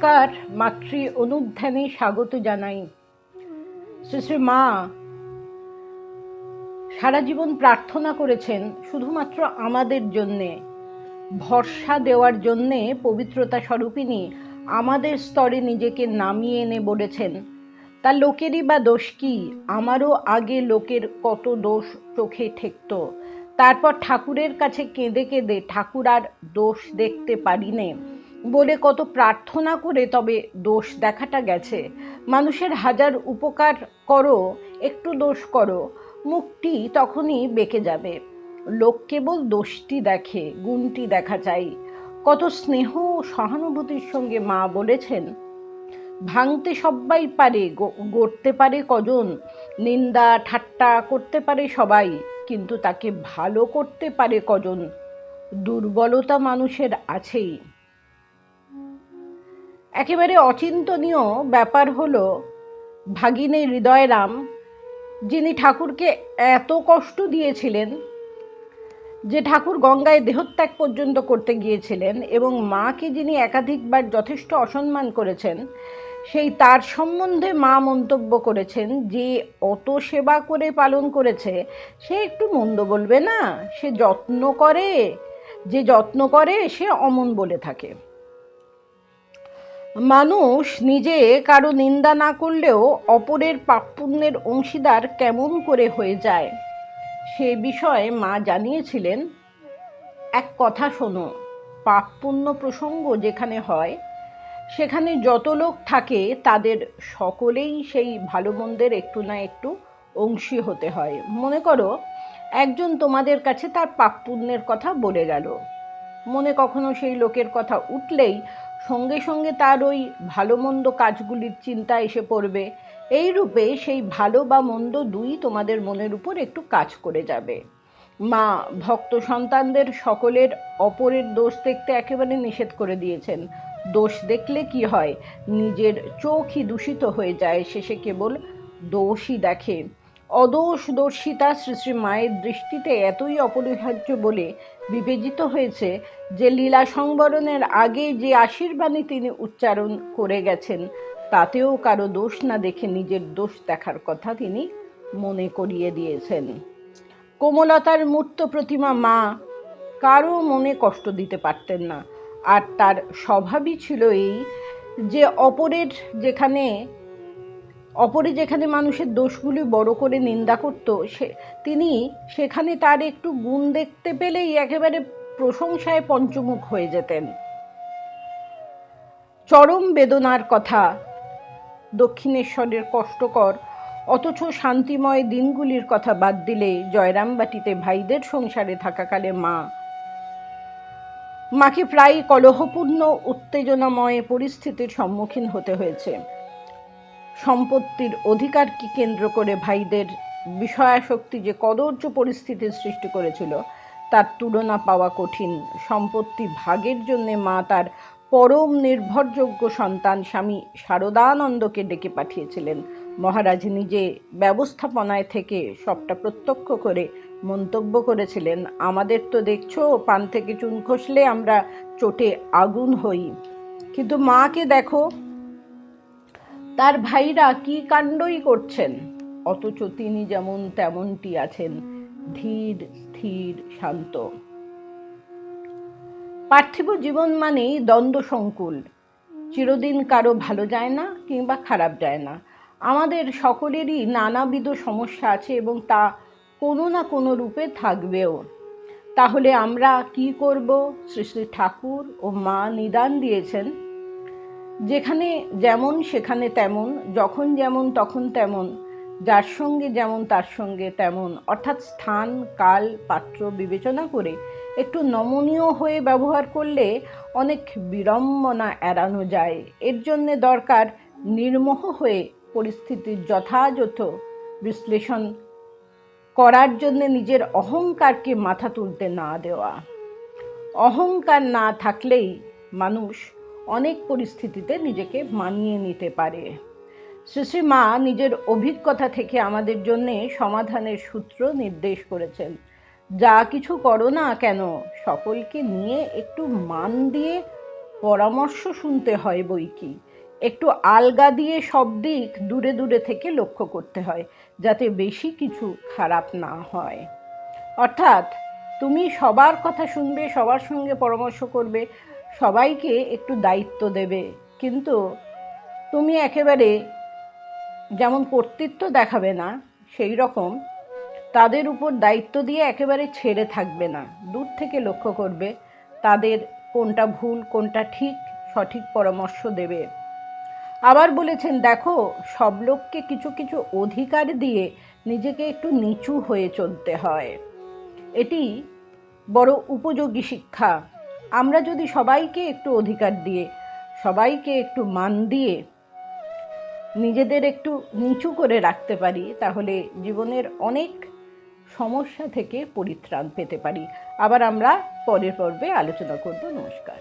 নমস্কার, মাতৃ অনুধ্যানে স্বাগত জানাই। শ্রী শ্রী মা সারা জীবন প্রার্থনা করেছেন শুধুমাত্র আমাদের জন্যে, ভরসা দেওয়ার জন্যে পবিত্রতা স্বরূপিণী আমাদের স্তরে নিজেকে নামিয়ে এনে বলেছেন, তা লোকেরই বা দোষ কি? আমারও আগে লোকের কত দোষ চোখে ঠেকত, তারপর ঠাকুরের কাছে কেঁদে কেঁদে ঠাকুর আর দোষ দেখতে পারি নে বলে কত প্রার্থনা করে তবে দোষ দেখাটা গেছে। মানুষের হাজার উপকার করো, একটু দোষ করো, মুখটি তখনই বেঁকে যাবে। লোক কেবল দোষটি দেখে, গুণটি দেখা চাই। কত স্নেহ সহানুভূতির সঙ্গে মা বলেছেন, ভাঙতে সবাই পারে, গড়তে পারে কজন, নিন্দা ঠাট্টা করতে পারে সবাই, কিন্তু তাকে ভালো করতে পারে কজন? দুর্বলতা মানুষের আছেই। একেবারে অচিন্তনীয় ব্যাপার হলো ভাগিনী হৃদয়রাম, যিনি ঠাকুরকে এত কষ্ট দিয়েছিলেন যে ঠাকুর গঙ্গায় দেহত্যাগ পর্যন্ত করতে গিয়েছিলেন, এবং মাকে যিনি একাধিকবার যথেষ্ট অসম্মান করেছেন, সেই তার সম্বন্ধে মা মন্তব্য করেছেন, যে অত সেবা করে পালন করেছে সে একটু মন্দ বলবে না? সে যত্ন করে, যে যত্ন করে সে অমন বলে থাকে। মানুষ নিজে কারো নিন্দা না করলেও অপরের পাপ পুণ্যের অংশীদার কেমন করে হয়ে যায়, সে বিষয়ে মা জানিয়েছিলেন, এক কথা শোনো, পাপ পুণ্য প্রসঙ্গ যেখানে হয় সেখানে যত লোক থাকে তাদের সকলেই সেই ভালো মন্দের একটু না একটু অংশী হতে হয়। মনে করো একজন তোমাদের কাছে তার পাপ পুণ্যের কথা বলে গেল, মনে কখনো সেই লোকের কথা উঠলেই সঙ্গে সঙ্গে তার ওই ভালো মন্দ কাজগুলির চিন্তা এসে পড়বে। এই রূপে সেই ভালো বা মন্দ দুই তোমাদের মনের উপর একটু কাজ করে যাবে। মা ভক্ত সন্তানদের সকলের অপরের দোষ দেখতে একেবারে নিষেধ করে দিয়েছেন। দোষ দেখলে কি হয়, নিজের চোখই দূষিত হয়ে যায়, শেষে কেবল দোষই দেখে। অদোষ দর্শিতা শ্রী শ্রী মায়ের দৃষ্টিতে এতই অপরিহার্য বলে বিবেচিত হয়েছে যে লীলা সংবরণের আগে যে আশীর্বাণী তিনি উচ্চারণ করে গেছেন, তাতেও কারো দোষ না দেখে নিজের দোষ দেখার কথা তিনি মনে করিয়ে দিয়েছেন। কোমলতার মূর্ত প্রতিমা মা কারো মনে কষ্ট দিতে পারতেন না, আর তার স্বভাবই ছিল এই যে অপরে যেখানে মানুষের দোষগুলি বড় করে নিন্দা করত, তিনি সেখানে তার একটু গুণ দেখতে পেলেই একেবারে প্রশংসায় পঞ্চমুখ হয়ে যেতেন। চরম বেদনার কথা, দক্ষিণেশ্বরের কষ্টকর অথচ শান্তিময় দিনগুলির কথা বাদ দিলে জয়রামবাটিতে ভাইদের সংসারে থাকাকালে মাকে প্রায় কলহপূর্ণ উত্তেজনাময় পরিস্থিতির সম্মুখীন হতে হয়েছে। সম্পত্তির অধিকারকে কেন্দ্র করে ভাইদের বিষয়াসক্তি যে কদর্য পরিস্থিতির সৃষ্টি করেছিল তার তুলনা পাওয়া কঠিন। সম্পত্তি ভাগের জন্যে মা তার পরম নির্ভরযোগ্য সন্তান স্বামী শারদানন্দকে ডেকে পাঠিয়েছিলেন। মহারাজ নিজে ব্যবস্থাপনায় থেকে সবটা প্রত্যক্ষ করে মন্তব্য করেছিলেন, আমাদের তো দেখছো, পান থেকে চুন খসলে আমরা চোটে আগুন হই, কিন্তু মাকে দেখো, তার ভাইরা কি কাণ্ডই করছেন, অথচ তিনি যেমন তেমনটি আছেন, ধীর স্থির শান্ত। পার্থিব জীবন মানেই দ্বন্দ্ব সংকুল, চিরদিন কারো ভালো যায় না কিংবা খারাপ যায় না। আমাদের সকলেরই নানাবিধ সমস্যা আছে এবং তা কোনো না কোনো রূপে থাকবেও। তাহলে আমরা কি করব? শ্রী শ্রী ঠাকুর ও মা নিদান দিয়েছেন, যেখানে যেমন সেখানে তেমন, যখন যেমন তখন তেমন, যার সঙ্গে যেমন তার সঙ্গে তেমন, অর্থাৎ স্থান কাল পাত্র বিবেচনা করে একটু নমনীয় হয়ে ব্যবহার করলে অনেক বিড়ম্বনা এড়ানো যায়। এর জন্যে দরকার নির্মোহ হয়ে পরিস্থিতির যথাযথ বিশ্লেষণ করার জন্যে নিজের অহংকারকে মাথা তুলতে না দেওয়া। অহংকার না থাকলেই মানুষ অনেক পরিস্থিতিতে নিজেকে মানিয়ে নিতে পারে। শ্রী শ্রী মা নিজের অভিজ্ঞতা থেকে আমাদের জন্যে সমাধানের সূত্র নির্দেশ করেছেন। যা কিছু করো না কেন সকলকে নিয়ে একটু মান দিয়ে পরামর্শ শুনতে হয় বই কি, একটু আলগা দিয়ে সব দিক দূরে দূরে থেকে লক্ষ্য করতে হয়, যাতে বেশি কিছু খারাপ না হয়। অর্থাৎ তুমি সবার কথা শুনবে, সবার সঙ্গে পরামর্শ করবে, সবাইকে একটু দায়িত্ব দেবে, কিন্তু তুমি একেবারে যেমন কর্তৃত্ব দেখাবে না, সেই রকম তাদের উপর দায়িত্ব দিয়ে একেবারে ছেড়ে থাকবে না। দূর থেকে লক্ষ্য করবে তাদের কোনটা ভুল কোনটা ঠিক, সঠিক পরামর্শ দেবে। আবার বলেছেন, দেখো, সব লোককে কিছু কিছু অধিকার দিয়ে নিজেকে একটু নিচু হয়ে চলতে হয়। এটি বড় উপযোগী শিক্ষা। আমরা যদি সবাইকে একটু অধিকার দিয়ে, সবাইকে একটু মান দিয়ে নিজেদের একটু নিচু করে রাখতে পারি, তাহলে জীবনের অনেক সমস্যা থেকে পরিত্রাণ পেতে পারি। আবার আমরা পরের পর্বে আলোচনা করব। নমস্কার।